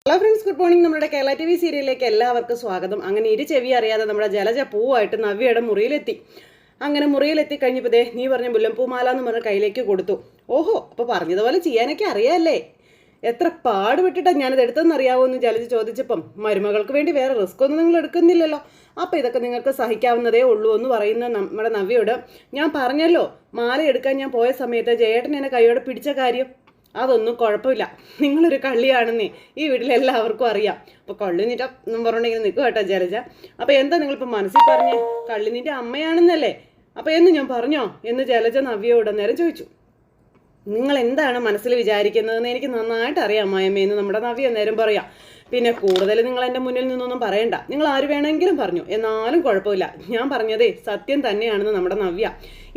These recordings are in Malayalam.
Hello friends, good morning. നമ്മുടെ കേരള ടി വി സീരിയലിലേക്ക് എല്ലാവർക്കും സ്വാഗതം. അങ്ങനെ ഇരു ചെവി അറിയാതെ നമ്മുടെ ജലജ പൂവായിട്ട് നവ്യയുടെ മുറിയിലെത്തി. അങ്ങനെ മുറിയിലെത്തി കഴിഞ്ഞപ്പോൾ നീ പറഞ്ഞ മുല്ലപ്പൂമാല എന്ന് പറഞ്ഞ കയ്യിലേക്ക് കൊടുത്തു. ഓഹോ, അപ്പോൾ പറഞ്ഞതുപോലെ ചെയ്യാനൊക്കെ അറിയാമല്ലേ? എത്ര പാടുപെട്ടിട്ടാണ് ഞാനിത് എടുത്തതെന്ന് അറിയാമോ എന്ന് ജലജ ചോദിച്ചപ്പം മരുമകൾക്ക് വേണ്ടി വേറെ റിസ്ക് ഒന്നും നിങ്ങൾ എടുക്കുന്നില്ലല്ലോ, അപ്പോൾ ഇതൊക്കെ നിങ്ങൾക്ക് സഹിക്കാവുന്നതേ ഉള്ളൂ എന്ന് പറയുന്ന നമ്മുടെ നവ്യയോട് ഞാൻ പറഞ്ഞല്ലോ, മാല എടുക്കാൻ ഞാൻ പോയ സമയത്ത് ജയേട്ടൻ എന്നെ കൈയോടെ പിടിച്ച കാര്യം അതൊന്നും കുഴപ്പമില്ല, നിങ്ങളൊരു കള്ളിയാണെന്നേ ഈ വീട്ടിലെല്ലാവർക്കും അറിയാം. അപ്പോൾ കള്ളിനീറ്റ എന്നും പറഞ്ഞിങ്ങനെ നിൽക്കും കേട്ടോ ജലജ. അപ്പോൾ എന്താ നിങ്ങളിപ്പോൾ മനസ്സിൽ പറഞ്ഞേ? കള്ളിനീറ്റ അമ്മയാണെന്നല്ലേ? അപ്പോൾ എന്ന് ഞാൻ പറഞ്ഞോ എന്ന് ജലജ നവ്യയോട് നേരം ചോദിച്ചു. നിങ്ങൾ എന്താണ് മനസ്സിൽ വിചാരിക്കുന്നതെന്ന് എനിക്ക് നന്നായിട്ട് അറിയാം അമ്മായിയമ്മയെന്ന് നമ്മുടെ നവ്യ നേരം പറയാം. പിന്നെ കൂടുതൽ നിങ്ങൾ എൻ്റെ മുന്നിൽ നിന്നൊന്നും പറയണ്ട, നിങ്ങൾ ആര് വേണമെങ്കിലും പറഞ്ഞു, എന്നാലും കുഴപ്പമില്ല. ഞാൻ പറഞ്ഞതേ സത്യം തന്നെയാണെന്ന് നമ്മുടെ നവ്യ.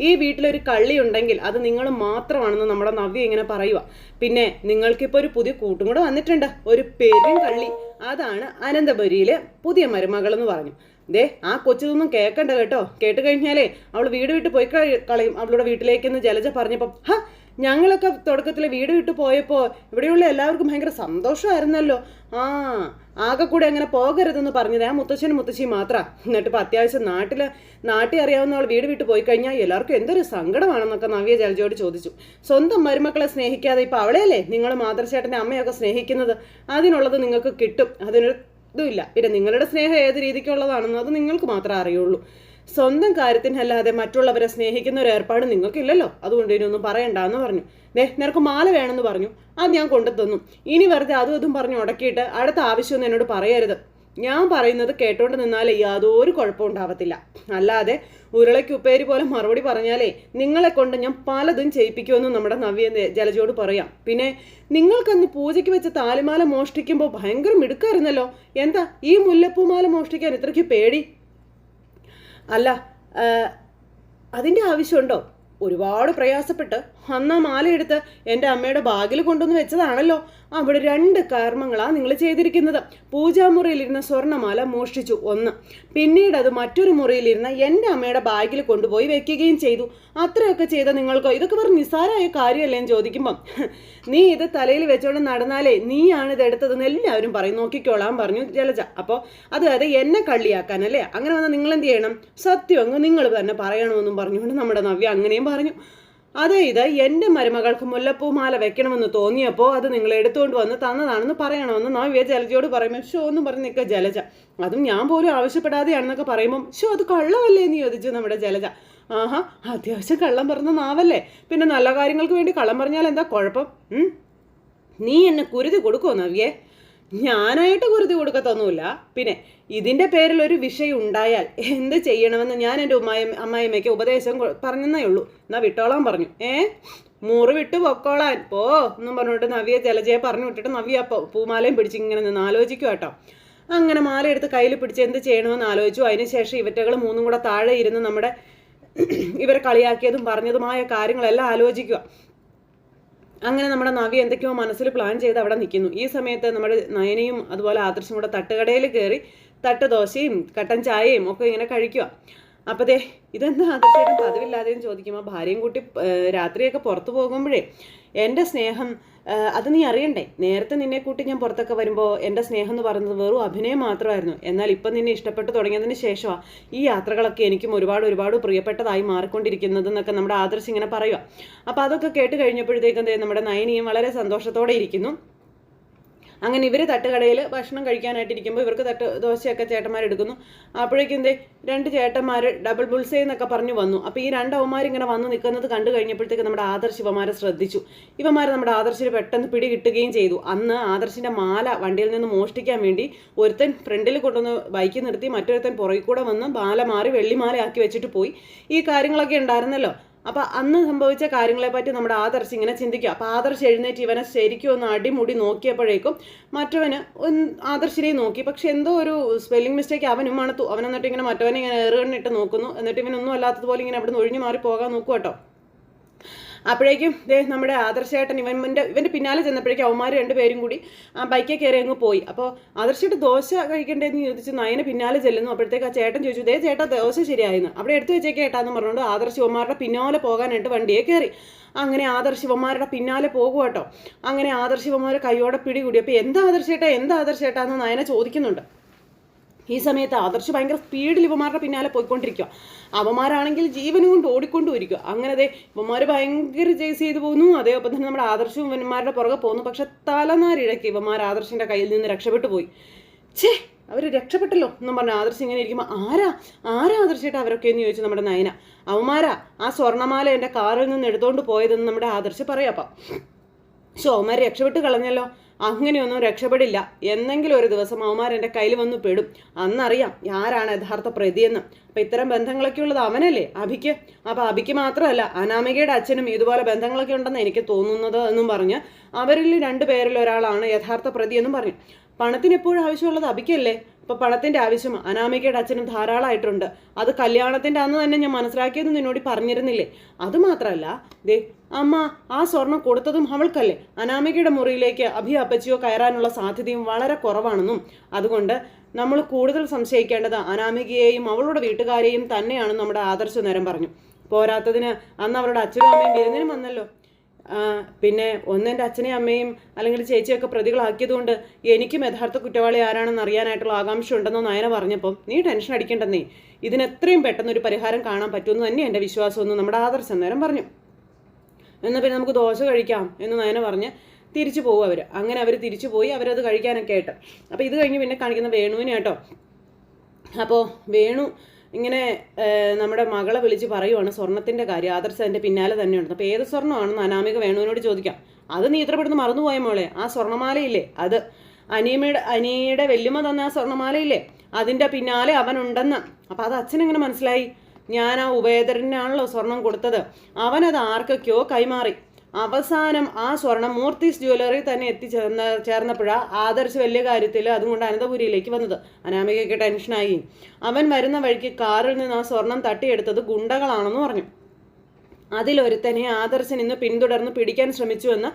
ഈ വീട്ടിലൊരു കള്ളി ഉണ്ടെങ്കിൽ അത് നിങ്ങൾ മാത്രമാണെന്ന് നമ്മുടെ നവ്യ ഇങ്ങനെ പറയുക. പിന്നെ നിങ്ങൾക്കിപ്പോൾ ഒരു പുതിയ കൂട്ടും കൂടെ വന്നിട്ടുണ്ട്, ഒരു പെരും കള്ളി. അതാണ് അനന്തപുരിയിലെ പുതിയ മരുമകൾ എന്ന് പറഞ്ഞു. ആ കൊച്ചതൊന്നും കേൾക്കണ്ട കേട്ടോ, കേട്ട് കഴിഞ്ഞാലേ അവൾ വീട് വിട്ട് പോയി കളയും അവളുടെ വീട്ടിലേക്കെന്ന് ജലജ പറഞ്ഞപ്പം ഞങ്ങളൊക്കെ തുടക്കത്തിൽ വീട് വിട്ട് പോയപ്പോൾ ഇവിടെയുള്ള എല്ലാവർക്കും ഭയങ്കര സന്തോഷമായിരുന്നല്ലോ. ആകെ കൂടെ അങ്ങനെ പോകരുതെന്ന് പറഞ്ഞത് ആ മുത്തശ്ശനും മുത്തശ്ശിയും മാത്രമാണ്. എന്നിട്ടിപ്പോൾ അത്യാവശ്യം നാട്ടിൽ അറിയാവുന്ന ആൾ വീട് വിട്ട് പോയി കഴിഞ്ഞാൽ എല്ലാവർക്കും എന്തൊരു സങ്കടമാണെന്നൊക്കെ നവ്യ ജലജയോട് ചോദിച്ചു. സ്വന്തം മരുമക്കളെ സ്നേഹിക്കാതെ ഇപ്പോൾ അവളെയല്ലേ നിങ്ങൾ മാതൃശേട്ടൻ്റെ അമ്മയൊക്കെ സ്നേഹിക്കുന്നത്? അതിനുള്ളത് നിങ്ങൾക്ക് കിട്ടും, അതിനൊരു ഇതുമില്ല. പിന്നെ നിങ്ങളുടെ സ്നേഹം ഏത് രീതിക്കുള്ളതാണെന്ന് അത് നിങ്ങൾക്ക് മാത്രമേ അറിയുള്ളൂ. സ്വന്തം കാര്യത്തിനല്ലാതെ മറ്റുള്ളവരെ സ്നേഹിക്കുന്ന ഒരു ഏർപ്പാട് നിങ്ങൾക്കില്ലല്ലോ, അതുകൊണ്ട് ഇനിയൊന്നും പറയണ്ടെന്ന് പറഞ്ഞു. നിനക്ക് മാല വേണമെന്ന് പറഞ്ഞു, അത് ഞാൻ കൊണ്ടു തന്നു. ഇനി വെറുതെ അതും ഇതും പറഞ്ഞ് ഉടക്കിയിട്ട് അടുത്ത ആവശ്യമൊന്നും എന്നോട് പറയരുത്. ഞാൻ പറയുന്നത് കേട്ടോണ്ട് നിന്നാലേ യാതൊരു കുഴപ്പം ഉണ്ടാവത്തില്ല. അല്ലാതെ ഉരുളയ്ക്ക് ഉപ്പേരി പോലെ മറുപടി പറഞ്ഞാലേ നിങ്ങളെ കൊണ്ട് ഞാൻ പലതും ചെയ്യിപ്പിക്കുമെന്ന് നമ്മുടെ നവ്യ ജലജയോട് പറയാം. പിന്നെ നിങ്ങൾക്കന്ന് പൂജയ്ക്ക് വെച്ച താലിമാല മോഷ്ടിക്കുമ്പോൾ ഭയങ്കര മിടുക്കായിരുന്നല്ലോ, എന്താ ഈ മുല്ലപ്പൂമാല മോഷ്ടിക്കാൻ ഇത്രയ്ക്ക് പേടി? അല്ല, അതിൻ്റെ ആവശ്യമുണ്ടോ? ഒരുപാട് പ്രയാസപ്പെട്ട് അന്ന് ആ മാലയെടുത്ത് എൻ്റെ അമ്മയുടെ ബാഗിൽ കൊണ്ടുവന്ന് വെച്ചതാണല്ലോ. അവിടെ 2 കർമ്മങ്ങളാണ് നിങ്ങൾ ചെയ്തിരിക്കുന്നത്. പൂജാമുറിയിലിരുന്ന സ്വർണ്ണമാല മോഷ്ടിച്ചു ഒന്ന്, പിന്നീട് അത് മറ്റൊരു മുറിയിലിരുന്ന എൻ്റെ അമ്മയുടെ ബാഗിൽ കൊണ്ടുപോയി വെക്കുകയും ചെയ്തു. അത്രയൊക്കെ ചെയ്ത നിങ്ങൾക്ക് ഇതൊക്കെ വെറും നിസ്സാരമായ കാര്യമല്ലേ എന്ന് ചോദിക്കുമ്പം നീ ഇത് തലയിൽ വെച്ചോണ്ട് നടന്നാലേ നീയാണ് ഇത് എടുത്തതെന്ന് എല്ലാവരും പറയും, നോക്കിക്കോളാൻ പറഞ്ഞു ജലജ. അപ്പോൾ അത് എന്നെ കള്ളിയാക്കാനല്ലേ? അങ്ങനെ വന്നാൽ നിങ്ങൾ എന്ത് ചെയ്യണം? സത്യം അങ്ങ് നിങ്ങൾ തന്നെ പറയണമെന്നും പറഞ്ഞുകൊണ്ട് നമ്മുടെ നവ്യ അങ്ങനെയും പറഞ്ഞു. ഇത് എൻ്റെ മരുമകൾക്ക് മുല്ലപ്പൂമാല വെക്കണമെന്ന് തോന്നിയപ്പോൾ അത് നിങ്ങൾ എടുത്തുകൊണ്ട് വന്ന് തന്നതാണെന്ന് പറയണമെന്ന് നവ്യ ജലജയോട് പറയുമ്പോൾ ഒന്നും പറഞ്ഞ് നിൽക്കുക ജലജ. അതും ഞാൻ പോലും ആവശ്യപ്പെടാതെയാണെന്നൊക്കെ പറയുമ്പം അത് കള്ളമല്ലേ എന്ന് ചോദിച്ചു നമ്മുടെ ജലജ. അത്യാവശ്യം കള്ളം പറഞ്ഞ നാവല്ലേ, പിന്നെ നല്ല കാര്യങ്ങൾക്ക് വേണ്ടി കള്ളം പറഞ്ഞാൽ എന്താ കുഴപ്പം? നീ എന്നെ കുരുതി കൊടുക്കുമോ നവ്യേ? ഞാനായിട്ട് കുരുതി കൊടുക്കത്തൊന്നുമില്ല. പിന്നെ ഇതിൻ്റെ പേരിൽ ഒരു വിഷയം ഉണ്ടായാൽ എന്ത് ചെയ്യണമെന്ന് ഞാൻ എൻ്റെ അമ്മായിമ്മയ്ക്ക് ഉപദേശം പറഞ്ഞെന്നേ ഉള്ളൂ. എന്നാ വിട്ടോളാൻ പറഞ്ഞു. മുറി വിട്ട് പൊക്കോളാൻ പോ എന്നും പറഞ്ഞിട്ട് നവ്യ ജലജയെ പറഞ്ഞു വിട്ടിട്ട് നവ്യ പൂമാലയും പിടിച്ച് ഇങ്ങനെ നിന്ന് ആലോചിക്കും കേട്ടോ. അങ്ങനെ മാല എടുത്ത് കയ്യിൽ പിടിച്ച് എന്ത് ചെയ്യണമെന്ന് ആലോചിച്ചു. അതിനുശേഷം ഇവറ്റകൾ 3 കൂടെ താഴെ ഇരുന്ന് നമ്മുടെ ഇവരെ കളിയാക്കിയതും പറഞ്ഞതുമായ കാര്യങ്ങളെല്ലാം ആലോചിക്കുക. അങ്ങനെ നമ്മുടെ നവ്യ എന്തൊക്കെയോ മനസ്സിൽ പ്ലാൻ ചെയ്ത് അവിടെ നിൽക്കുന്നു. ഈ സമയത്ത് നമ്മുടെ നയനയും അതുപോലെ ആദർശം കൂടെ തട്ടുകടയിൽ കയറി തട്ട് ദോശയും കട്ടൻ ചായയും ഒക്കെ ഇങ്ങനെ കഴിക്കുക. അപ്പോൾ ഇതെന്താ ആദർശം പതിവില്ലാതെയും ചോദിക്കുമ്പോൾ ഭാര്യയും കൂട്ടി രാത്രിയൊക്കെ പുറത്തു പോകുമ്പോഴേ എൻ്റെ സ്നേഹം അത് നീ അറിയണ്ടേ? നേരത്തെ നിന്നെ കൂട്ടി ഞാൻ പുറത്തൊക്കെ വരുമ്പോൾ എൻ്റെ സ്നേഹം എന്ന് പറയുന്നത് വെറും അഭിനയം മാത്രമായിരുന്നു. എന്നാൽ ഇപ്പം നിന്നെ ഇഷ്ടപ്പെട്ട് തുടങ്ങിയതിന് ശേഷമാണ് ഈ യാത്രകളൊക്കെ എനിക്കും ഒരുപാട് പ്രിയപ്പെട്ടതായി മാറിക്കൊണ്ടിരിക്കുന്നതെന്നൊക്കെ നമ്മുടെ ആദർശം ഇങ്ങനെ പറയുക. അപ്പോൾ അതൊക്കെ കേട്ട് കഴിഞ്ഞപ്പോഴത്തേക്കും നമ്മുടെ നയനിയും വളരെ സന്തോഷത്തോടെ ഇരിക്കുന്നു. അങ്ങനെ ഇവർ തട്ടുകടയിൽ ഭക്ഷണം കഴിക്കാനായിട്ടിരിക്കുമ്പോൾ ഇവർക്ക് ദോശയൊക്കെ ചേട്ടന്മാരെടുക്കുന്നു. അപ്പോഴേക്കും 2 ചേട്ടന്മാർ ഡബിൾ ബുൾസേ എന്നൊക്കെ പറഞ്ഞു വന്നു. അപ്പോൾ ഈ 2 അവന്മാരിങ്ങനെ വന്ന് നിൽക്കുന്നത് കണ്ടു കഴിഞ്ഞപ്പോഴത്തേക്ക് നമ്മുടെ ആദർശ് ഇവന്മാരെ ശ്രദ്ധിച്ചു. നമ്മുടെ ആദർശിന് പെട്ടെന്ന് പിടി കിട്ടുകയും ചെയ്തു. അന്ന് ആദർശിൻ്റെ മാല വണ്ടിയിൽ നിന്ന് മോഷ്ടിക്കാൻ വേണ്ടി ഒരുത്തൻ ഫ്രണ്ടിൽ കൊണ്ടുവന്ന് ബൈക്ക് നിർത്തി, മറ്റൊരുത്തൻ പുറകിൽ കൂടെ വന്ന് മാല മാറി വെള്ളിമാലയാക്കി വെച്ചിട്ട് പോയി. ഈ കാര്യങ്ങളൊക്കെ ഉണ്ടായിരുന്നല്ലോ. അപ്പോൾ അന്ന് സംഭവിച്ച കാര്യങ്ങളെപ്പറ്റി നമ്മുടെ ആദർശ് ഇങ്ങനെ ചിന്തിക്കുക. അപ്പോൾ ആദർശ് എഴുന്നേറ്റ് ഇവനെ ശരിക്കും ഒന്ന് അടിമുടി നോക്കിയപ്പോഴേക്കും മറ്റവന് ആദർശിനെയും നോക്കി. പക്ഷെ എന്തോ ഒരു സ്പെല്ലിംഗ് മിസ്റ്റേക്ക് അവനും മണത്തു. അവൻ എന്നിട്ട് ഇങ്ങനെ മറ്റവനെ ഇങ്ങനെ ഏറുകണ്ണിട്ട് നോക്കുന്നു. എന്നിട്ട് ഇവനൊന്നും അല്ലാത്തതുപോലെ ഇങ്ങനെ അവിടെ നിന്ന് ഒഴിഞ്ഞു മാറി പോകാൻ നോക്കുക കേട്ടോ. അപ്പോഴേക്കും നമ്മുടെ ആദർശേട്ടൻ ഇവൻ്റെ പിന്നാലെ ചെന്നപ്പോഴേക്കും അവന്മാർ രണ്ടുപേരും കൂടി ആ ബൈക്കിൽ കയറി അങ്ങ് പോയി. അപ്പോൾ ആദർശേട്ടൻ ദോശ കഴിക്കണ്ടേന്ന് ചോദിച്ച് നയനെ പിന്നാലെ ചെല്ലുന്നു. അപ്പോഴത്തേക്ക് ആ ചേട്ടൻ ചോദിച്ചു, ചേട്ടാ ദോശ ശരിയായിരുന്നു, അവിടെ എടുത്തു വെച്ചേക്കേട്ടാന്ന് പറഞ്ഞുകൊണ്ട് ആദർശ് ഇവന്മാരുടെ പിന്നാലെ പോകാനായിട്ട് വണ്ടിയെ കയറി. അങ്ങനെ ആദർശ് ഇവന്മാരുടെ പിന്നാലെ പോകുക കേട്ടോ. അങ്ങനെ ആദർശ് ഇവന്മാരെ കൈയോടെ പിടികൂടി. അപ്പോൾ എന്താ ആദർശേട്ടാ എന്ന് നയനെ ചോദിക്കുന്നുണ്ട്. ഈ സമയത്ത് ആദർശ് ഭയങ്കര സ്പീഡിൽ ഇവന്മാരുടെ പിന്നാലെ പോയിക്കൊണ്ടിരിക്കുക. അവന്മാരാണെങ്കിൽ ജീവനും കൊണ്ട് ഓടിക്കൊണ്ടുമിരിക്കുക. അങ്ങനെ ഇവന്മാർ ഭയങ്കര ചേസ് ചെയ്ത് പോകുന്നു. അതേപോലെ തന്നെ നമ്മുടെ ആദർശവും ഇവന്മാരുടെ പുറകെ പോകുന്നു. പക്ഷെ തലനാരിഴയ്ക്ക് ഇവന്മാർ ആദർശിൻ്റെ കയ്യിൽ നിന്ന് രക്ഷപ്പെട്ടു പോയി. അവർ രക്ഷപ്പെട്ടല്ലോ എന്നും പറഞ്ഞു ആദർശ് ഇങ്ങനെ ഇരിക്കുമ്പോൾ ആരാ ആദർശിട്ട് അവരൊക്കെ എന്ന് ചോദിച്ചു നമ്മുടെ നയന. അവന്മാരാ ആ സ്വർണ്ണമാല എൻ്റെ കാറിൽ നിന്ന് എടുത്തുകൊണ്ട് പോയതെന്ന് നമ്മുടെ ആദർശ് പറയാപ്പം. അവന്മാർ രക്ഷപ്പെട്ട് കളഞ്ഞല്ലോ. അങ്ങനെയൊന്നും രക്ഷപ്പെടില്ല. എന്നെങ്കിലും ഒരു ദിവസം അവന്മാർ എൻ്റെ കയ്യിൽ വന്ന് പെടും. അന്നറിയാം ആരാണ് യഥാർത്ഥ പ്രതിയെന്ന്. അപ്പം ഇത്തരം ബന്ധങ്ങളൊക്കെ ഉള്ളത് അവനല്ലേ, അഭിക്ക്. അപ്പം അഭിക്ക് മാത്രമല്ല അനാമികയുടെ അച്ഛനും ഇതുപോലെ ബന്ധങ്ങളൊക്കെ ഉണ്ടെന്ന് എനിക്ക് തോന്നുന്നത് എന്നും പറഞ്ഞ് അവരിൽ 2 പേരിൽ ഒരാളാണ് യഥാർത്ഥ പ്രതി എന്നും പറഞ്ഞു. പണത്തിന് എപ്പോഴും ആവശ്യമുള്ളത് അഭിക്കല്ലേ. അപ്പോൾ പണത്തിൻ്റെ ആവശ്യം അനാമികയുടെ അച്ഛനും ധാരാളമായിട്ടുണ്ട്. അത് കല്യാണത്തിൻ്റെ അന്ന് തന്നെ ഞാൻ മനസ്സിലാക്കിയത് നിന്നോട് പറഞ്ഞിരുന്നില്ലേ. അതുമാത്രമല്ല അമ്മ ആ സ്വർണം കൊടുത്തതും അവൾക്കല്ലേ. അനാമികയുടെ മുറിയിലേക്ക് അഭി അപ്പച്ചിയോ കയറാനുള്ള സാധ്യതയും വളരെ കുറവാണെന്നും അതുകൊണ്ട് നമ്മൾ കൂടുതൽ സംശയിക്കേണ്ടത് അനാമികയെയും അവളുടെ വീട്ടുകാരെയും തന്നെയാണെന്ന് നമ്മുടെ ആദർശ നേരം പറഞ്ഞു. പോരാത്തതിന് അന്ന് അവരുടെ അച്ഛനും അമ്മയും വിരുന്നിനും വന്നല്ലോ. പിന്നെ ഒന്നെൻ്റെ അച്ഛനെയും അമ്മയും അല്ലെങ്കിൽ ചേച്ചിയൊക്കെ പ്രതികളാക്കിയതുകൊണ്ട് എനിക്കും യഥാർത്ഥ കുറ്റവാളി ആരാണെന്ന് അറിയാനായിട്ടുള്ള ആകാംക്ഷ ഉണ്ടെന്നോ നയന പറഞ്ഞപ്പം നീ ടെൻഷൻ അടിക്കേണ്ടെന്നേ, ഇതിനെത്രയും പെട്ടെന്നൊരു പരിഹാരം കാണാൻ പറ്റുമെന്ന് തന്നെ എൻ്റെ വിശ്വാസമെന്ന് നമ്മുടെ ആദർശം നേരം പറഞ്ഞു. എന്നാൽ പിന്നെ നമുക്ക് ദോശ കഴിക്കാം എന്ന് നയന പറഞ്ഞ് തിരിച്ചു പോകും അവർ. അങ്ങനെ അവർ തിരിച്ചു പോയി അവരത് കഴിക്കാനൊക്കെ ആയിട്ട്. അപ്പോൾ ഇത് കഴിഞ്ഞ് പിന്നെ കാണിക്കുന്ന വേണുവിനെ കേട്ടോ. അപ്പോൾ വേണു ഇങ്ങനെ നമ്മുടെ മകളെ വിളിച്ച് പറയുവാണ് സ്വർണത്തിൻ്റെ കാര്യം. ആദർശ് അതിൻ്റെ പിന്നാലെ തന്നെയുണ്ട്. അപ്പോൾ ഏത് സ്വർണ്ണമാണെന്ന് അനാമിക വേണുവിനോട് ചോദിക്കാം. അത് നീ ഇത്ര പെട്ടെന്ന് മറന്നുപോയ മോളെ, ആ സ്വർണ്ണമാലയില്ലേ അത് അനിയുടെ വല്യമ്മ തന്ന ആ സ്വർണ്ണമാലയില്ലേ അതിൻ്റെ പിന്നാലെ അവനുണ്ടെന്ന്. അപ്പോൾ അത് അച്ഛനെങ്ങനെ മനസ്സിലായി? ഞാൻ ആ ഉപേന്ദ്രനാണല്ലോ സ്വർണം കൊടുത്തത്. അവനത് ആർക്കൊക്കെയോ കൈമാറി. അവസാനം ആ സ്വർണം മൂർത്തീസ് ജ്വല്ലറി തന്നെ ചേർന്നപ്പോഴാണ് ആദർശ് വലിയ കാര്യത്തിൽ അതുകൊണ്ട് അനന്തപുരിയിലേക്ക് വന്നത്. അനാമികയ്ക്ക് ടെൻഷനായി. അവൻ വരുന്ന വഴിക്ക് കാറിൽ നിന്ന് ആ സ്വർണം തട്ടിയെടുത്തത് ഗുണ്ടകളാണെന്ന് പറഞ്ഞു. അതിലൊരുത്തനെ ആദർശൻ ഇന്ന് പിന്തുടർന്ന് പിടിക്കാൻ ശ്രമിച്ചുവെന്ന്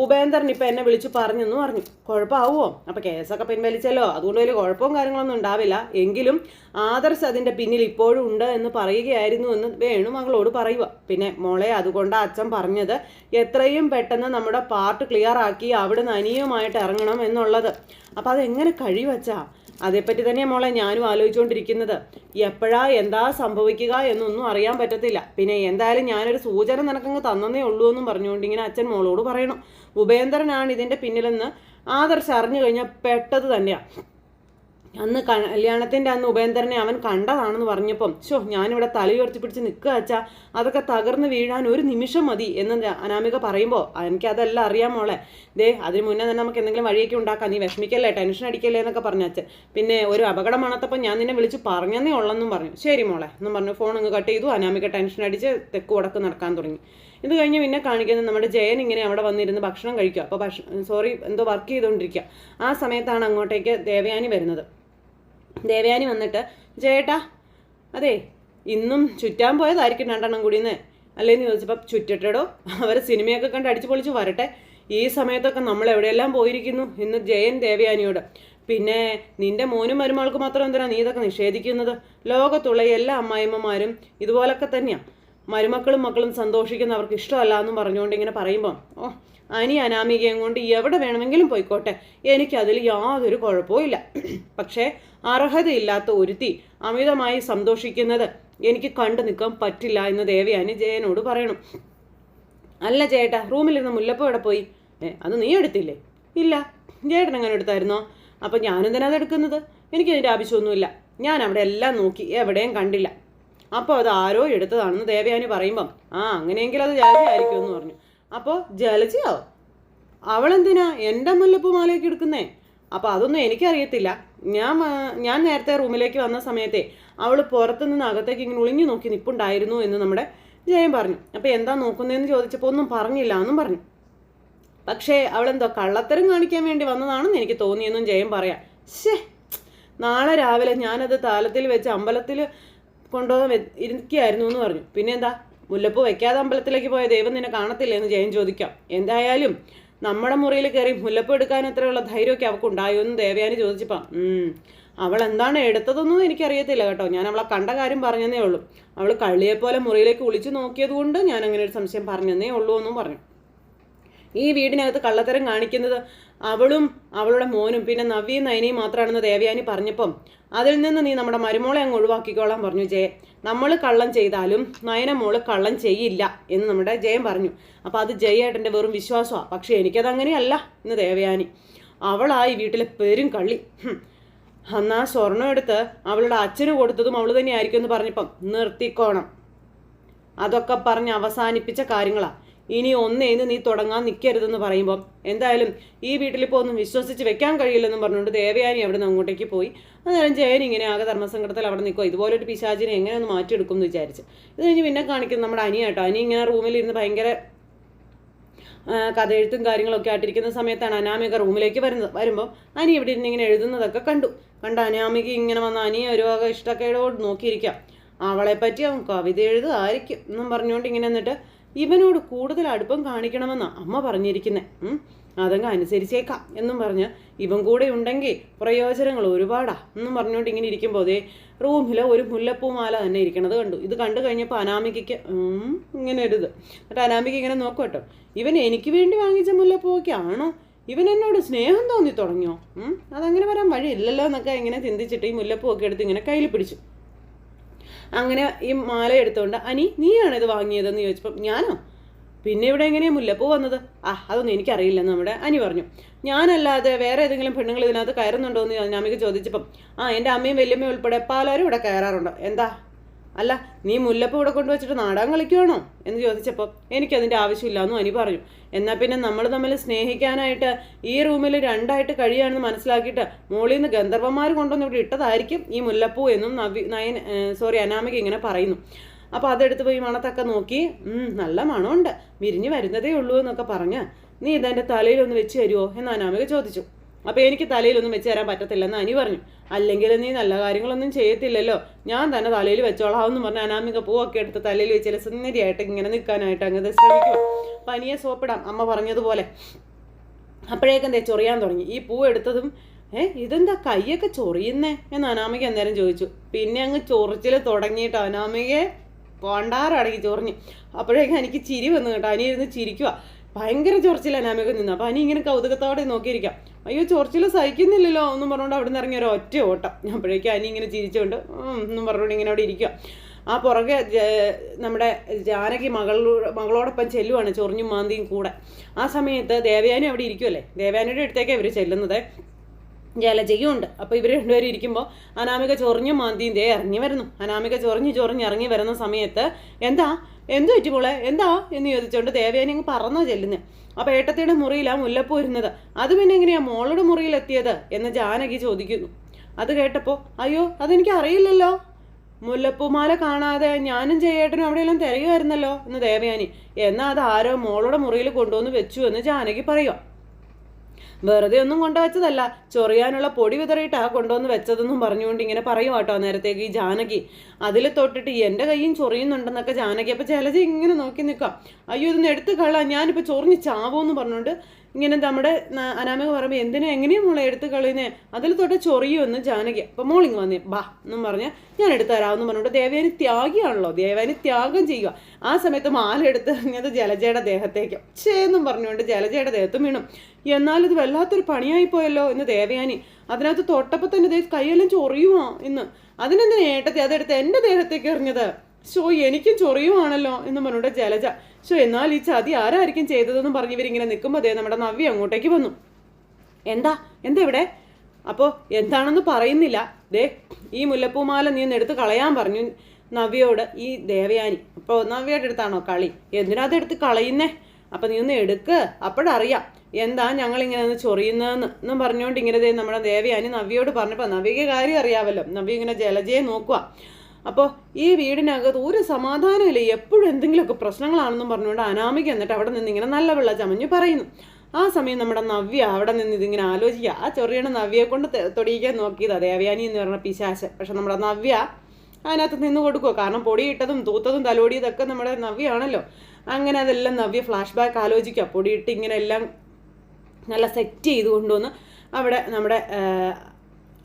ഉപേന്ദ്രൻ ഇപ്പം എന്നെ വിളിച്ചു പറഞ്ഞെന്ന് പറഞ്ഞു. കുഴപ്പമാവുമോ? അപ്പം കേസൊക്കെ പിൻവലിച്ചല്ലോ, അതുകൊണ്ട് വലിയ കുഴപ്പവും കാര്യങ്ങളൊന്നും ഉണ്ടാവില്ല. എങ്കിലും ആദർശ് അതിൻ്റെ പിന്നിൽ ഇപ്പോഴും ഉണ്ട് എന്ന് പറയുകയായിരുന്നു എന്ന് വേണു മകളോട് പറയുക. പിന്നെ മോളെ അതുകൊണ്ട് അച്ഛൻ പറഞ്ഞത് എത്രയും പെട്ടെന്ന് നമ്മുടെ പാർട്ട് ക്ലിയർ ആക്കി അവിടുന്ന് അനിയുമായിട്ട് ഇറങ്ങണം എന്നുള്ളത്. അപ്പം അതെങ്ങനെ കഴിവച്ചാ? അതേപ്പറ്റി തന്നെയാണ് മോളെ ഞാനും ആലോചിച്ചുകൊണ്ടിരിക്കുന്നത്. എപ്പോഴാ എന്താ സംഭവിക്കുക എന്നൊന്നും അറിയാൻ പറ്റത്തില്ല. പിന്നെ എന്തായാലും ഞാനൊരു സൂചന നിനക്കങ്ങ് തന്നേ ഉള്ളൂ എന്നും പറഞ്ഞുകൊണ്ട് ഇങ്ങനെ അച്ഛൻ മോളോട് പറയണം. ഉപേന്ദ്രനാണ് ഇതിൻ്റെ പിന്നിലെന്ന് ആദർശ് അറിഞ്ഞു കഴിഞ്ഞാൽ പെട്ടത് തന്നെയാണ്. അന്ന് കല്യാണത്തിൻ്റെ അന്ന് ഉപേന്ദ്രനെ അവൻ കണ്ടതാണെന്ന് പറഞ്ഞപ്പം ഞാനിവിടെ തലയുയർത്തി പിടിച്ച് നിൽക്കുക അച്ഛാ, അതൊക്കെ തകർന്ന് വീഴാൻ ഒരു നിമിഷം മതി എന്ന് അനാമിക പറയുമ്പോൾ എനിക്കതെല്ലാം അറിയാം മോളെ. അതിന് മുന്നേ തന്നെ നമുക്ക് എന്തെങ്കിലും വഴിയൊക്കെ ഉണ്ടാക്കാം, നീ വിഷമിക്കല്ലേ, ടെൻഷൻ അടിക്കല്ലേ എന്നൊക്കെ പറഞ്ഞു അച്ഛൻ. പിന്നെ ഒരു അപകടം മണത്തപ്പം ഞാൻ നിന്നെ വിളിച്ച് പറഞ്ഞതേ ഉള്ളെന്നും പറഞ്ഞു. ശരി മോളെ എന്നും പറഞ്ഞു ഫോൺ അങ്ങ് കട്ട് ചെയ്തു. അനാമിക ടെൻഷൻ അടിച്ച് തെക്ക് വടക്ക് നടക്കാൻ തുടങ്ങി. ഇത് കഴിഞ്ഞ് പിന്നെ കാണിക്കുന്നത് നമ്മുടെ ജയൻ ഇങ്ങനെ അവിടെ വന്നിരുന്ന് ഭക്ഷണം കഴിക്കുക. അപ്പോൾ എന്തോ വർക്ക് ചെയ്തുകൊണ്ടിരിക്കുക. ആ സമയത്താണ് അങ്ങോട്ടേക്ക് ദേവയാനി വരുന്നത്. ദേവയാനി വന്നിട്ട് ചേട്ടാ അതെ ഇന്നും ചുറ്റാൻ പോയതായിരിക്കും 2 കൂടിയെന്ന് അല്ലേന്ന് ചോദിച്ചപ്പോൾ ചുറ്റട്ടോ, അവർ സിനിമയൊക്കെ കണ്ട് അടിച്ചു പൊളിച്ച് വരട്ടെ, ഈ സമയത്തൊക്കെ നമ്മൾ എവിടെയെല്ലാം പോയിരിക്കുന്നു എന്ന് ജയൻ ദേവയാനിയോട്. പിന്നെ നിന്റെ മോനും മരുമകൾക്ക് മാത്രം എന്തിനാ നീ ഇതൊക്കെ നിഷേധിക്കുന്നത്? ലോകത്തുള്ള എല്ലാ അമ്മായിമ്മമാരും ഇതുപോലൊക്കെ തന്നെയാണ്. മരുമക്കളും മക്കളും സന്തോഷിക്കുന്നവർക്ക് ഇഷ്ടമല്ല എന്നും പറഞ്ഞുകൊണ്ട് ഇങ്ങനെ പറയുമ്പം അനാമികയും കൊണ്ട് എവിടെ വേണമെങ്കിലും പോയിക്കോട്ടെ, എനിക്കതിൽ യാതൊരു കുഴപ്പവും ഇല്ല. പക്ഷേ അർഹതയില്ലാത്ത ഒരുത്തി അമിതമായി സന്തോഷിക്കുന്നത് എനിക്ക് കണ്ടു നിൽക്കാൻ പറ്റില്ല എന്ന് ദേവയാനി ജയനോട് പറയണം. അല്ല ചേട്ടാ, റൂമിലിരുന്ന് മുല്ലപ്പൂ എവിടെ പോയി? അത് നീ എടുത്തില്ലേ? ഇല്ല, ചേട്ടൻ എങ്ങനെ എടുത്തായിരുന്നോ? അപ്പം ഞാനെന്തിനാ അത് എടുക്കുന്നത്? എനിക്കതിൻ്റെ ആവശ്യമൊന്നുമില്ല. ഞാൻ അവിടെ എല്ലാം നോക്കി, എവിടെയും കണ്ടില്ല. അപ്പോൾ അത് ആരോ എടുത്തതാണെന്ന് ദേവയാനി പറയുമ്പം അങ്ങനെയെങ്കിൽ അത് ജലജയായിരിക്കും എന്ന് പറഞ്ഞു. അപ്പോൾ ജലജയോ? അവളെന്തിനാ എൻ്റെ മുല്ലപ്പൂ മാലയൊക്കെ എടുക്കുന്നേ? അപ്പോൾ അതൊന്നും എനിക്കറിയത്തില്ല. ഞാൻ നേരത്തെ റൂമിലേക്ക് വന്ന സമയത്തെ അവൾ പുറത്തുനിന്ന് അകത്തേക്ക് ഇങ്ങനെ ഒളിഞ്ഞു നോക്കി നിൽപ്പുണ്ടായിരുന്നു എന്ന് നമ്മുടെ ജയൻ പറഞ്ഞു. അപ്പോൾ എന്താ നോക്കുന്നതെന്ന് ചോദിച്ചപ്പോൾ ഒന്നും പറഞ്ഞില്ല എന്നും പറഞ്ഞു. പക്ഷേ അവളെന്തോ കള്ളത്തരം കാണിക്കാൻ വേണ്ടി വന്നതാണെന്ന് എനിക്ക് തോന്നിയെന്നും ജയൻ പറയാം. നാളെ രാവിലെ ഞാനത് താലത്തിൽ വെച്ച് അമ്പലത്തിൽ കൊണ്ടുപോകാൻ ഇരിക്കുകയായിരുന്നു എന്ന് പറഞ്ഞു. പിന്നെ എന്താ മുല്ലപ്പൂ വെക്കാതെ അമ്പലത്തിലേക്ക് പോയ ദൈവം നിന്നെ കാണത്തില്ലേ എന്ന് ജയൻ ചോദിക്കാം. എന്തായാലും നമ്മുടെ മുറിയിൽ കയറി മുല്ലപ്പൂ എടുക്കാൻ എത്രയുള്ള ധൈര്യമൊക്കെ അവൾക്ക് ഉണ്ടായോ എന്ന് ദേവയാനി ചോദിച്ചപ്പം അവൾ എന്താണ് എടുത്തതെന്നും എനിക്കറിയത്തില്ല കേട്ടോ, ഞാൻ അവളെ കണ്ട കാര്യം പറഞ്ഞതേ ഉള്ളൂ. അവൾ കള്ളിയെപ്പോലെ മുറിയിലേക്ക് ഒളിച്ചു നോക്കിയത് കൊണ്ട് ഞാൻ അങ്ങനെ ഒരു സംശയം പറഞ്ഞതേ ഉള്ളൂ എന്നും പറഞ്ഞു. ഈ വീടിനകത്ത് കള്ളത്തരം കാണിക്കുന്നത് അവളും അവളുടെ മോനും പിന്നെ നവ്യയും നയനയും മാത്രമാണെന്ന് ദേവയാനി പറഞ്ഞപ്പം അതിൽ നിന്ന് നീ നമ്മുടെ മരുമോളെ അങ്ങ് ഒഴിവാക്കിക്കോളാൻ പറഞ്ഞു ജയൻ. നമ്മൾ കള്ളം ചെയ്താലും നയന മോള് കള്ളം ചെയ്യില്ല എന്ന് നമ്മുടെ ജയൻ പറഞ്ഞു. അപ്പോൾ അത് ജയേട്ടൻ്റെ വെറും വിശ്വാസമാണ്. പക്ഷേ എനിക്കതങ്ങനെയല്ല എന്ന് ദേവയാനി. അവളായി വീട്ടിലെ പെരും കള്ളി. അന്നാ സ്വർണം എടുത്ത് അവളുടെ അച്ഛന് കൊടുത്തതും അവൾ തന്നെയായിരിക്കും എന്ന് പറഞ്ഞപ്പം നിർത്തിക്കോണം. അതൊക്കെ പറഞ്ഞ് അവസാനിപ്പിച്ച കാര്യങ്ങളാണ്. ഇനി ഒന്നേന്ന് നീ തുടങ്ങാൻ നിൽക്കരുതെന്ന് പറയുമ്പം എന്തായാലും ഈ വീട്ടിലിപ്പോൾ ഒന്നും വിശ്വസിച്ച് വെക്കാൻ കഴിയില്ലെന്നും പറഞ്ഞുകൊണ്ട് ദേവയാനി അവിടെ നിന്ന് അങ്ങോട്ടേക്ക് പോയി. അന്നേരം ജയൻ ഇങ്ങനെ ആകെ ധർമ്മസങ്കടത്തിൽ അവിടെ നിൽക്കുക, ഇതുപോലൊരു പിശാചിനെ എങ്ങനെ ഒന്ന് മാറ്റിയെടുക്കും എന്ന് വിചാരിച്ച്. ഇത് കഴിഞ്ഞ് പിന്നെ കാണിക്കുന്നത് നമ്മുടെ അനിയാട്ടോ. അനി ഇങ്ങനെ റൂമിലിരുന്ന് ഭയങ്കര കഥയെഴുത്തും കാര്യങ്ങളൊക്കെ ആയിട്ടിരിക്കുന്ന സമയത്താണ് അനാമിക റൂമിലേക്ക് വരുമ്പോൾ അനി ഇവിടെ ഇരുന്ന് ഇങ്ങനെ എഴുതുന്നതൊക്കെ കണ്ട അനാമിക ഇങ്ങനെ വന്ന അനിയെ ഒരു വക ഇഷ്ടക്കേടോട് നോക്കിയിരിക്കാം. അവളെപ്പറ്റി അവൻ കവിത എഴുതുമായിരിക്കും എന്നും പറഞ്ഞുകൊണ്ട് ഇങ്ങനെ എന്നിട്ട് ഇവനോട് കൂടുതൽ അടുപ്പം കാണിക്കണമെന്നാണ് അമ്മ പറഞ്ഞിരിക്കുന്നത്. അതങ്ങ് അനുസരിച്ചേക്കാം എന്നും പറഞ്ഞ് ഇവൻ കൂടെ ഉണ്ടെങ്കിൽ പ്രയോജനങ്ങൾ ഒരുപാടാ എന്നും പറഞ്ഞുകൊണ്ട് ഇങ്ങനെ ഇരിക്കുമ്പോൾ അതേ റൂമിൽ ഒരു മുല്ലപ്പൂമാല തന്നെ ഇരിക്കണത് കണ്ടു. ഇത് കണ്ടു കഴിഞ്ഞപ്പോൾ അനാമികയ്ക്ക് ഇങ്ങനെ ഒരിത്. എന്നിട്ട് അനാമിക ഇങ്ങനെ നോക്കും കേട്ടോ, ഇവൻ എനിക്ക് വേണ്ടി വാങ്ങിച്ച മുല്ലപ്പൂവൊക്കെ ആണോ, ഇവൻ എന്നോട് സ്നേഹം തോന്നി തുടങ്ങിയോ, അതങ്ങനെ വരാൻ വഴിയില്ലല്ലോ എന്നൊക്കെ ഇങ്ങനെ ചിന്തിച്ചിട്ട് ഈ മുല്ലപ്പൂവൊക്കെ എടുത്ത് ഇങ്ങനെ കയ്യിൽ പിടിച്ചു. അങ്ങനെ ഈ മാല എടുത്തുകൊണ്ട് അനി നീയാണോ ഇത് വാങ്ങിയതെന്ന് ചോദിച്ചപ്പം ഞാനോ, പിന്നെ ഇവിടെ എങ്ങനെയാണ് മുല്ലപ്പൂ വന്നത്? അതൊന്നും എനിക്കറിയില്ലെന്ന് നമ്മുടെ അനി പറഞ്ഞു. ഞാനല്ലാതെ വേറെ ഏതെങ്കിലും പെണ്ണുങ്ങൾ ഇതിനകത്ത് കയറുന്നുണ്ടോ എന്ന് അനാമിക ചോദിച്ചപ്പം എൻ്റെ അമ്മയും വല്യമ്മയും ഉൾപ്പെടെ പലരും ഇവിടെ കയറാറുണ്ടോ. എന്താ അല്ല നീ മുല്ലപ്പൂ ഇവിടെ കൊണ്ടുവച്ചിട്ട് നാടകം കളിക്കുവാണോ എന്ന് ചോദിച്ചപ്പോൾ എനിക്കതിൻ്റെ ആവശ്യമില്ല എന്നും അനി പറഞ്ഞു. എന്നാൽ പിന്നെ നമ്മൾ തമ്മിൽ സ്നേഹിക്കാനായിട്ട് ഈ റൂമിൽ രണ്ടായിട്ട് കഴിയുകയാണെന്ന് മനസ്സിലാക്കിയിട്ട് മോളിൽ നിന്ന് ഗന്ധർവന്മാർ കൊണ്ടുവന്ന് ഇവിടെ ഇട്ടതായിരിക്കും ഈ മുല്ലപ്പൂ എന്നും അനാമിക ഇങ്ങനെ പറയുന്നു. അപ്പോൾ അതെടുത്ത് പോയി മണത്തൊക്കെ നോക്കി നല്ല മണമുണ്ട്, വിരിഞ്ഞ് വരുന്നതേ ഉള്ളൂ എന്നൊക്കെ പറഞ്ഞ് നീ ഇതെൻ്റെ തലയിലൊന്ന് വെച്ച് തരുമോ എന്ന് അനാമിക ചോദിച്ചു. അപ്പോൾ എനിക്ക് തലയിലൊന്നും വെച്ച് തരാൻ പറ്റത്തില്ലെന്ന് അനി പറഞ്ഞു. അല്ലെങ്കിൽ നീ നല്ല കാര്യങ്ങളൊന്നും ചെയ്യത്തില്ലല്ലോ, ഞാൻ തന്നെ തലയിൽ വെച്ചോളാം എന്ന് പറഞ്ഞ് അനാമിക പൂവൊക്കെ എടുത്ത് തലയിൽ വെച്ചാൽ സുന്ദരിയായിട്ട് ഇങ്ങനെ നിൽക്കാനായിട്ട് അങ്ങനെ ശ്രമിക്കും. പനിയെ സോപ്പിടാം അമ്മ പറഞ്ഞതുപോലെ. അപ്പോഴേക്കും എന്തേ ചൊറിയാൻ തുടങ്ങി. ഈ പൂ എടുത്തതും ഇതെന്താ കൈയൊക്കെ ചൊറിയുന്നേ എന്ന് അനാമിക അന്നേരം ചോദിച്ചു. പിന്നെ അങ്ങ് ചൊറിച്ചിൽ തുടങ്ങിയിട്ട് അനാമികയെ കൊണ്ടാറടങ്ങി ചൊറിഞ്ഞു. അപ്പോഴേക്കും എനിക്ക് ചിരി വന്നു കേട്ടോ. അനി ഇരുന്ന് ചിരിക്കുക, ഭയങ്കര ചൊറിച്ചിൽ അനാമിക നിന്ന്. അപ്പോൾ അനി ഇങ്ങനെ കൗതുകത്തോടെ നോക്കിയിരിക്കാം. അയ്യോ ചൊറിച്ചിൽ സഹിക്കുന്നില്ലല്ലോ എന്നും പറഞ്ഞുകൊണ്ട് അവിടെ നിന്ന് ഇറങ്ങിയ ഒരു ഒറ്റ ഓട്ടം. അപ്പോഴേക്കും അനി ഇങ്ങനെ ചിരിച്ചുകൊണ്ട് എന്നും പറഞ്ഞുകൊണ്ട് ഇങ്ങനെ അവിടെ ഇരിക്കുക. ആ പുറകെ നമ്മുടെ ജാനകി മകളോടൊപ്പം ചെല്ലുവാണ്, ചൊറിഞ്ഞും മാന്തിയും കൂടെ. ആ സമയത്ത് ദേവയാനി അവിടെ ഇരിക്കുമല്ലേ, ദേവയാനിയുടെ അടുത്തേക്കാണ് ഇവർ ചെല്ലുന്നത്. ജലജയും ഉണ്ട്. അപ്പോൾ ഇവർ രണ്ടുപേരും ഇരിക്കുമ്പോൾ അനാമിക ചൊറിഞ്ഞും മാന്തിയും ദേ ഇറങ്ങി വരുന്നു. അനാമിക ചൊറിഞ്ഞ് ഇറങ്ങി വരുന്ന സമയത്ത് എന്തു പറ്റി മോളെ എന്താ എന്ന് ചോദിച്ചുകൊണ്ട് ദേവയാനി അങ്ങ് പറന്നോ ചെല്ലുന്നത്. അപ്പോൾ ഏട്ടത്തിയുടെ മുറിയിലാണ് മുല്ലപ്പൂ ഇരുന്നത്, അത് പിന്നെ എങ്ങനെയാ മോളുടെ മുറിയിലെത്തിയത് എന്ന് ജാനകി ചോദിക്കുന്നു. അത് കേട്ടപ്പോൾ അയ്യോ അതെനിക്ക് അറിയില്ലല്ലോ, മുല്ലപ്പൂമാല കാണാതെ ഞാനും ജയേട്ടനും അവിടെയെല്ലാം തിരയുമായിരുന്നല്ലോ എന്ന് ദേവയാനി. എന്നാൽ അത് ആരോ മോളുടെ മുറിയിൽ കൊണ്ടുവന്ന് വെച്ചു എന്ന് ജാനകി പറയുക. വെറുതെ ഒന്നും കൊണ്ടുവച്ചതല്ല, ചൊറിയാനുള്ള പൊടി വിതറിയിട്ടാണ് കൊണ്ടുവന്ന് വെച്ചതെന്നും പറഞ്ഞുകൊണ്ട് ഇങ്ങനെ പറയും കേട്ടോ നേരത്തേക്ക് ഈ ജാനകി. അതിൽ തൊട്ടിട്ട് എൻ്റെ കയ്യും ചൊറിയുന്നുണ്ടെന്നൊക്കെ ജാനകി. അപ്പോൾ ജലജ ഇങ്ങനെ നോക്കി നിൽക്കാം. അയ്യോ ഇതൊന്ന് എടുത്ത് കള, ഞാനിപ്പോൾ ചൊറിഞ്ഞ് ചാവോന്ന് പറഞ്ഞുകൊണ്ട് ഇങ്ങനെ നമ്മുടെ അനാമിക പറയുമ്പോൾ എങ്ങനെയാണ് മോളെ എടുത്ത് കളയുന്നേ, അതിൽ തൊട്ട് ചൊറിയുമെന്ന് ജാനകി. അപ്പം മോളിങ് വന്നേ ബാ എന്നും പറഞ്ഞ് ഞാൻ എടുത്തു തരാമെന്ന് പറഞ്ഞുകൊണ്ട് ദേവയാനി ത്യാഗിയാണല്ലോ, ദേവയാനി ത്യാഗം ചെയ്യുക. ആ സമയത്ത് മാല എടുത്ത് ഇങ്ങനത്തെ ജലജയുടെ ദേഹത്തേക്ക് ചേന്നും പറഞ്ഞുകൊണ്ട് ജലജയുടെ ദേഹത്തും വീണു. എന്നാലിത് വല്ലാത്തൊരു പണിയായിപ്പോയല്ലോ എന്ന് ദേവയാനി. അതിനകത്ത് തൊട്ടപ്പോൾ തന്നെ കൈയെല്ലാം ചൊറിയുമോ ഇന്ന്, അതിനെന്തിനാ ഏട്ടത്തെ അതെടുത്ത് എൻ്റെ ദേഹത്തേക്ക് എറിഞ്ഞത്, എനിക്കും ചൊറിയുവാണല്ലോ എന്ന് പറഞ്ഞുകൊണ്ട് ജലജ. എന്നാൽ ഈ ചതി ആരായിരിക്കും ചെയ്തതെന്നും പറഞ്ഞ് ഇവരിങ്ങനെ നിൽക്കുമ്പോൾ നമ്മുടെ നവ്യ അങ്ങോട്ടേക്ക് വന്നു. എന്താ ഇവിടെ? അപ്പോൾ എന്താണെന്ന് പറയുന്നില്ല. ഈ മുല്ലപ്പൂമാല നീ ഒന്ന് എടുത്ത് കളയാൻ പറഞ്ഞു നവ്യയോട് ഈ ദേവയാനി. അപ്പോൾ നവ്യയുടെ അടുത്താണോ കളി, എന്തിനാ അതെടുത്ത് കളയുന്നേ, അപ്പം നീ ഒന്ന് എടുക്ക്, അപ്പോഴറിയാം എന്താ ഞങ്ങളിങ്ങനെ ഒന്ന് ചൊറിയുന്നതെന്നും പറഞ്ഞുകൊണ്ട് ഇങ്ങനെ നമ്മുടെ ദേവയാനി നവ്യയോട് പറഞ്ഞപ്പോൾ നവ്യയ്ക്ക് കാര്യം അറിയാമല്ലോ. നവ്യ ഇങ്ങനെ ജലജയെ നോക്കുക. അപ്പോൾ ഈ വീടിനകത്ത് ഒരു സമാധാനമില്ല, എപ്പോഴും എന്തെങ്കിലുമൊക്കെ പ്രശ്നങ്ങളാണെന്നും പറഞ്ഞുകൊണ്ട് അനാമിക എന്നിട്ട് അവിടെ നിന്ന് ഇങ്ങനെ നല്ല വെള്ള ചമഞ്ഞ് പറയുന്നു. ആ സമയം നമ്മുടെ നവ്യ അവിടെ നിന്ന് ഇതിങ്ങനെ ആലോചിക്കുക. ആ ചൊറിയണ നവ്യയെ കൊണ്ട് തൊടിയിക്കാൻ നോക്കിയതാണ് ദേവയാനി എന്ന് പറഞ്ഞ പിശാശ്. പക്ഷെ നമ്മുടെ നവ്യ അതിനകത്ത് നിന്ന് കൊടുക്കുമോ? കാരണം പൊടിയിട്ടതും തൂത്തതും തലോടിയതൊക്കെ നമ്മുടെ നവ്യാണല്ലോ. അങ്ങനെ അതെല്ലാം നവ്യ ഫ്ലാഷ് ബാക്ക് ആലോചിക്കുക. പൊടിയിട്ട് ഇങ്ങനെ എല്ലാം നല്ല സെറ്റ് ചെയ്ത് കൊണ്ടുവന്ന് അവിടെ നമ്മുടെ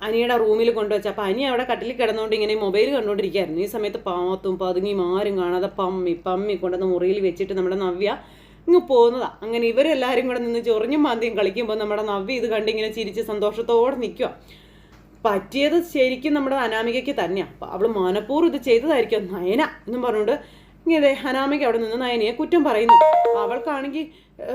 അനിയുടെ റൂമിൽ കൊണ്ടുവച്ചു. അപ്പോൾ അനി അവിടെ കട്ടിൽ കിടന്നുകൊണ്ട് ഇങ്ങനെ മൊബൈൽ കണ്ടുകൊണ്ടിരിക്കുകയായിരുന്നു. ഈ സമയത്ത് പാത്തും പതുങ്ങിയും ആരും കാണാതെ പമ്മി കൊണ്ടുവന്ന് മുറിയിൽ വെച്ചിട്ട് നമ്മുടെ നവ്യ ഇങ്ങ് പോകുന്നതാണ്. അങ്ങനെ ഇവരെല്ലാവരും കൂടെ നിന്ന് ചൊറിഞ്ഞും മാന്തിയും കളിക്കുമ്പോൾ നമ്മുടെ നവ്യ ഇത് കണ്ടിങ്ങനെ ചിരിച്ച് സന്തോഷത്തോടെ നിൽക്കുക. പറ്റിയത് ശരിക്കും നമ്മുടെ അനാമികയ്ക്ക് തന്നെയാണ്. അവൾ മനഃപൂർവ്വം ഇത് ചെയ്തതായിരിക്കും നയന എന്നും പറഞ്ഞുകൊണ്ട് ഇങ്ങനെ അനാമിക അവിടെ നിന്ന് നയനയെ കുറ്റം പറയുന്നു.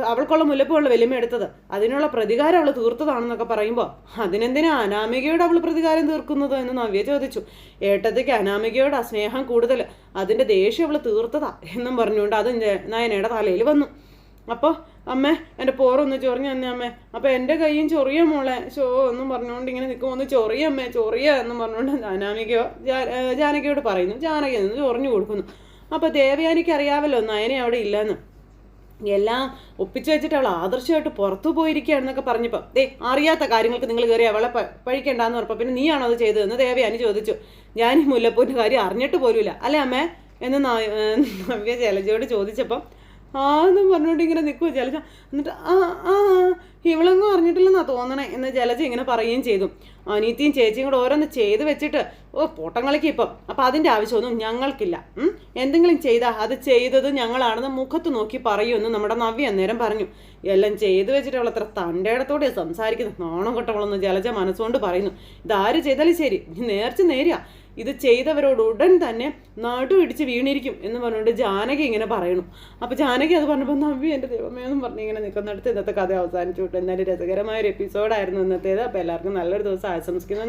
അവൾക്കുള്ള മുല്ലപ്പൂവുള്ള വലിയ എടുത്തത് അതിനുള്ള പ്രതികാരം അവൾ തീർത്തതാണെന്നൊക്കെ പറയുമ്പോൾ അതിനെന്തിനാ അനാമികയോട് അവൾ പ്രതികാരം തീർക്കുന്നത് എന്ന് നവ്യ ചോദിച്ചു. ഏട്ടത്തേക്ക് അനാമികയോട് സ്നേഹം കൂടുതൽ, അതിൻ്റെ ദേഷ്യം അവൾ തീർത്തതാ എന്നും പറഞ്ഞുകൊണ്ട് അത് നയനയുടെ തലയിൽ വന്നു. അപ്പോൾ അമ്മേ എൻ്റെ പോറൊന്ന് ചൊറിഞ്ഞ തന്നെ അമ്മേ, അപ്പോൾ എൻ്റെ കൈയും ചൊറിയ മോളെ എന്നും പറഞ്ഞുകൊണ്ട് ഇങ്ങനെ നിൽക്കുമ്പോൾ ഒന്ന് ചൊറിയമ്മേ എന്നും പറഞ്ഞുകൊണ്ട് ജാനകിയോട് പറയുന്നു. ജാനകി നിന്ന് ചൊറിഞ്ഞു കൊടുക്കുന്നു. അപ്പോൾ ദേവയാനിക്ക് അറിയാമല്ലോ നയനെ അവിടെ ഇല്ലെന്ന്. എല്ലാം ഒപ്പിച്ചു വെച്ചിട്ട് അവൾ ആദർശമായിട്ട് പുറത്തു പോയിരിക്കുകയാണെന്നൊക്കെ പറഞ്ഞപ്പോൾ അറിയാത്ത കാര്യങ്ങൾക്ക് നിങ്ങൾ കയറി അവളെ പഴിക്കണ്ടെന്ന് പറഞ്ഞപ്പോൾ പിന്നെ നീയാണോ അത് ചെയ്തതെന്ന് ദേവയാനി ചോദിച്ചു. ഞാൻ ഈ മുല്ലപ്പൂവിൻ്റെ കാര്യം അറിഞ്ഞിട്ട് പോലുമില്ല അല്ലേ അമ്മേ എന്ന് നവ്യ ജലജയോട് ചോദിച്ചപ്പം എന്നും പറഞ്ഞുകൊണ്ട് ഇങ്ങനെ നിൽക്കുമോ ജലജ. എന്നിട്ട് ഇവളൊന്നും അറിഞ്ഞിട്ടില്ലെന്നാ തോന്നണേ എന്ന് ജലജ ഇങ്ങനെ പറയുകയും ചെയ്തു. അനീത്തിയും ചേച്ചിയും കൂടെ ഓരോന്ന് ചെയ്ത് വെച്ചിട്ട് പൊട്ടം കളിക്കും ഇപ്പം. അപ്പം അതിൻ്റെ ആവശ്യമൊന്നും ഞങ്ങൾക്കില്ല. എന്തെങ്കിലും ചെയ്താൽ അത് ചെയ്തത് ഞങ്ങളാണെന്ന് മുഖത്ത് നോക്കി പറയുമെന്ന് നമ്മുടെ നവ്യ അന്നേരം പറഞ്ഞു. എല്ലാം ചെയ്ത് വെച്ചിട്ട് അവൾ അത്ര തൻ്റെ ഇടത്തോടെ സംസാരിക്കുന്നു. നാണം കെട്ടവളെന്ന് ജലജ മനസ്സുകൊണ്ട് പറയുന്നു. ഇതാര് ചെയ്താലും ശരി നേർച്ച നേരിയ ഇത് ചെയ്തവരോട് ഉടൻ തന്നെ നടു ഇടിച്ച് വീണിരിക്കും എന്ന് പറഞ്ഞുകൊണ്ട് ജാനകി ഇങ്ങനെ പറയണു. അപ്പോൾ ജാനകി അത് പറഞ്ഞപ്പോൾ നവ്യ എൻ്റെ ദൈവമേ എന്നും പറഞ്ഞ് ഇങ്ങനെ നിൽക്കുന്നിടത്ത് ഇന്നത്തെ കഥ അവസാനിച്ചു വിട്ടു. എന്നാലും രസകരമായ ഒരു എപ്പിസോഡായിരുന്നു ഇന്നത്തേത്. അപ്പോൾ എല്ലാവർക്കും നല്ലൊരു ദിവസം ആശംസിക്കുന്നു.